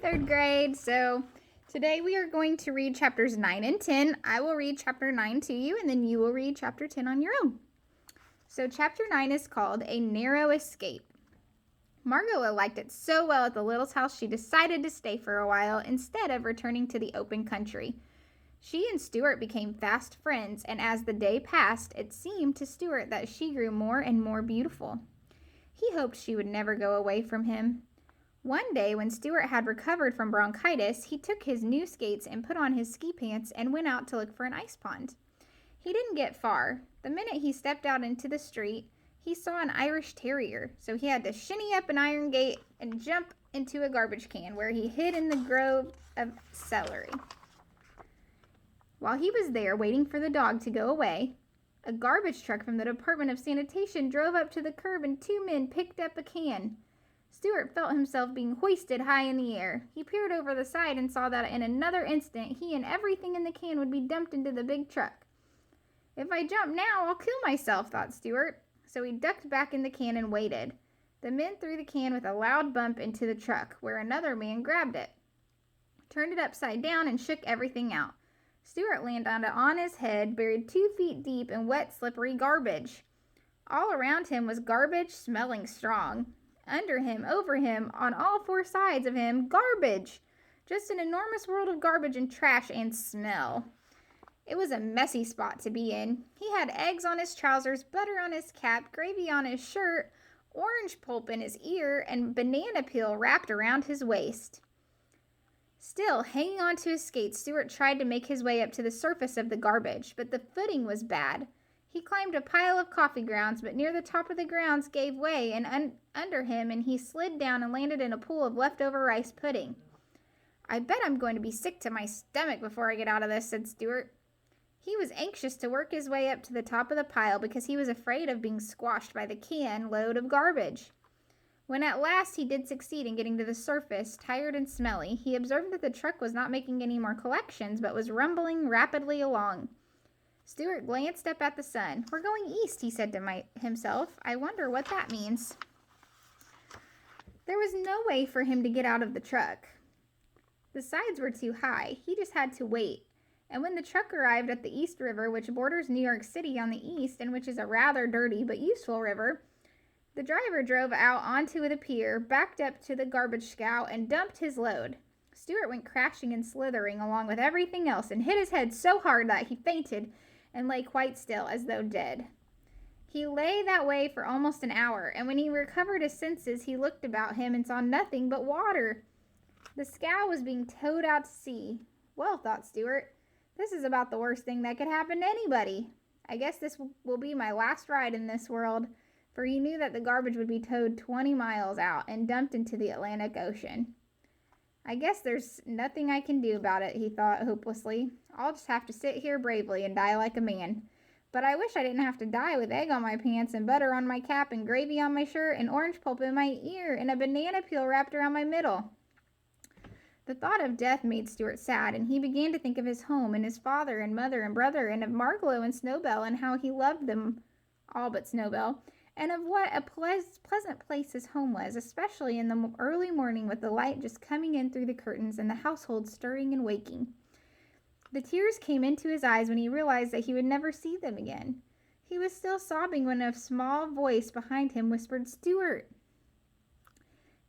third grade. So today we are going to read chapters 9 and 10. I will read chapter 9 to you, and then you will read chapter 10 on your own. So chapter 9 is called A Narrow Escape. Margot liked it so well at the Littles' house she decided to stay for a while instead of returning to the open country. She and Stuart became fast friends, and as the day passed, it seemed to Stuart that she grew more and more beautiful. He hoped she would never go away from him. One day, when Stuart had recovered from bronchitis, he took his new skates and put on his ski pants and went out to look for an ice pond. He didn't get far. The minute he stepped out into the street, he saw an Irish terrier, so he had to shinny up an iron gate and jump into a garbage can where he hid in the grove of celery. While he was there waiting for the dog to go away, a garbage truck from the Department of Sanitation drove up to the curb and two men picked up a can. Stuart felt himself being hoisted high in the air. He peered over the side and saw that in another instant he and everything in the can would be dumped into the big truck. If I jump now, I'll kill myself, thought Stuart. So he ducked back in the can and waited. The men threw the can with a loud bump into the truck, where another man grabbed it, turned it upside down, and shook everything out. Stuart landed on his head, buried 2 feet deep in wet, slippery garbage. All around him was garbage, smelling strong. Under him, over him, on all 4 sides of him, garbage. Just an enormous world of garbage and trash and smell. It was a messy spot to be in. He had eggs on his trousers, butter on his cap, gravy on his shirt, orange pulp in his ear, and banana peel wrapped around his waist. Still, hanging onto his skates, Stuart tried to make his way up to the surface of the garbage, but the footing was bad. He climbed a pile of coffee grounds, but near the top of the grounds gave way and under him, and he slid down and landed in a pool of leftover rice pudding. I bet I'm going to be sick to my stomach before I get out of this, said Stuart. He was anxious to work his way up to the top of the pile because he was afraid of being squashed by the can load of garbage. When at last he did succeed in getting to the surface, tired and smelly, he observed that the truck was not making any more collections, but was rumbling rapidly along. Stuart glanced up at the sun. We're going east, he said to himself. I wonder what that means. There was no way for him to get out of the truck. The sides were too high. He just had to wait. And when the truck arrived at the East River, which borders New York City on the east, and which is a rather dirty but useful river, the driver drove out onto the pier, backed up to the garbage scow, and dumped his load. Stuart went crashing and slithering along with everything else and hit his head so hard that he fainted and lay quite still as though dead. He lay that way for almost an hour, and when he recovered his senses, he looked about him and saw nothing but water. The scow was being towed out to sea. Well, thought Stuart, this is about the worst thing that could happen to anybody. I guess this will be my last ride in this world, for he knew that the garbage would be towed 20 miles out and dumped into the Atlantic Ocean. I guess there's nothing I can do about it, he thought hopelessly. I'll just have to sit here bravely and die like a man. But I wish I didn't have to die with egg on my pants and butter on my cap and gravy on my shirt and orange pulp in my ear and a banana peel wrapped around my middle. The thought of death made Stuart sad, and he began to think of his home and his father and mother and brother, and of Margot and Snowbell and how he loved them, all but Snowbell, and of what a pleasant place his home was, especially in the early morning with the light just coming in through the curtains and the household stirring and waking. The tears came into his eyes when he realized that he would never see them again. He was still sobbing when a small voice behind him whispered, Stuart!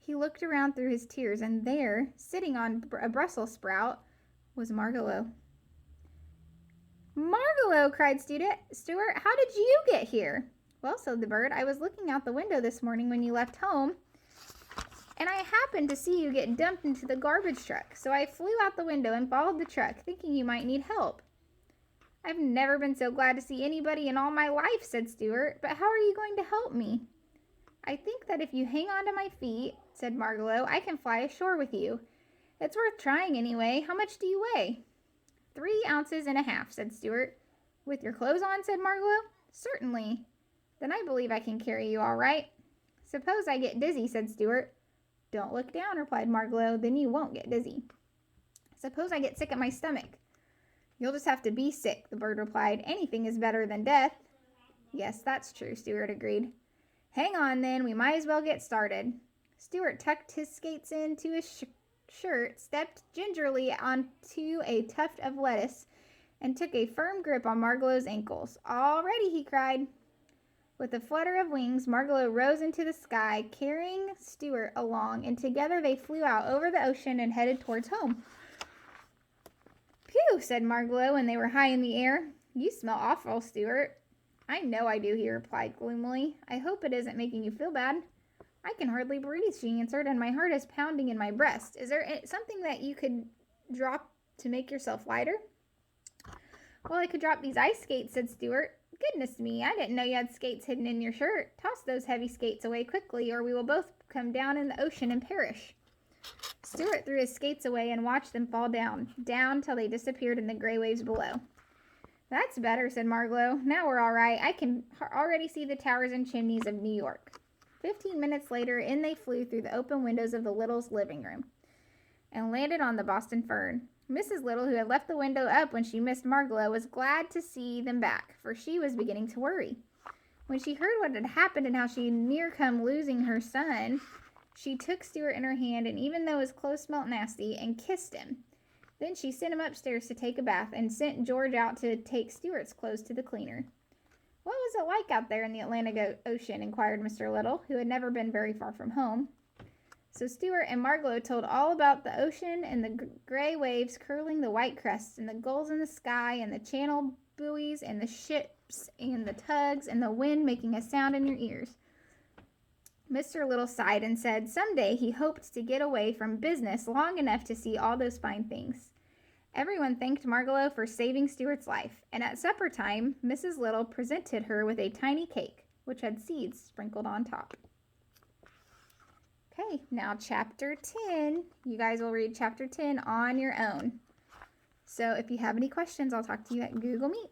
He looked around through his tears, and there, sitting on a Brussels sprout, was Margot. Margot, cried Stuart, how did you get here? Well, said the bird, I was looking out the window this morning when you left home, and I happened to see you get dumped into the garbage truck, so I flew out the window and followed the truck, thinking you might need help. I've never been so glad to see anybody in all my life, said Stuart, but how are you going to help me? I think that if you hang on to my feet, said Margot, I can fly ashore with you. It's worth trying anyway. How much do you weigh? 3.5 ounces, said Stuart. With your clothes on, said Margot. Certainly. Then I believe I can carry you all right. Suppose I get dizzy, said Stuart. Don't look down, replied Margot, then you won't get dizzy. Suppose I get sick at my stomach. You'll just have to be sick, the bird replied. Anything is better than death. Yes, that's true, Stuart agreed. Hang on, then. We might as well get started. Stuart tucked his skates into his shirt, stepped gingerly onto a tuft of lettuce and took a firm grip on Margolo's ankles. "All ready," he cried. With a flutter of wings, Margolo rose into the sky, carrying Stuart along, and together they flew out over the ocean and headed towards home. "Phew," said Margolo when they were high in the air. "You smell awful, Stuart." "I know I do," he replied gloomily. "I hope it isn't making you feel bad." "I can hardly breathe," she answered, "and my heart is pounding in my breast. Is there something that you could drop to make yourself lighter?" "Well, I could drop these ice skates," said Stuart. "Goodness me, I didn't know you had skates hidden in your shirt. Toss those heavy skates away quickly, or we will both come down in the ocean and perish." Stuart threw his skates away and watched them fall down till they disappeared in the gray waves below. "That's better," said Margolo. "Now we're all right. I can already see the towers and chimneys of New York." 15 minutes later, in they flew through the open windows of the Littles' living room and landed on the Boston Fern. Mrs. Little, who had left the window up when she missed Margolo, was glad to see them back, for she was beginning to worry. When she heard what had happened and how she had near come losing her son, she took Stuart in her hand, and even though his clothes smelt nasty, and kissed him. Then she sent him upstairs to take a bath and sent George out to take Stuart's clothes to the cleaner. "What was it like out there in the Atlantic Ocean?" inquired Mr. Little, who had never been very far from home. So Stuart and Margolo told all about the ocean and the gray waves curling the white crests, and the gulls in the sky, and the channel buoys, and the ships, and the tugs, and the wind making a sound in your ears. Mr. Little sighed and said someday he hoped to get away from business long enough to see all those fine things. Everyone thanked Margolo for saving Stuart's life, and at supper time, Mrs. Little presented her with a tiny cake, which had seeds sprinkled on top. Okay, now chapter 10. You guys will read chapter 10 on your own. So if you have any questions, I'll talk to you at Google Meet.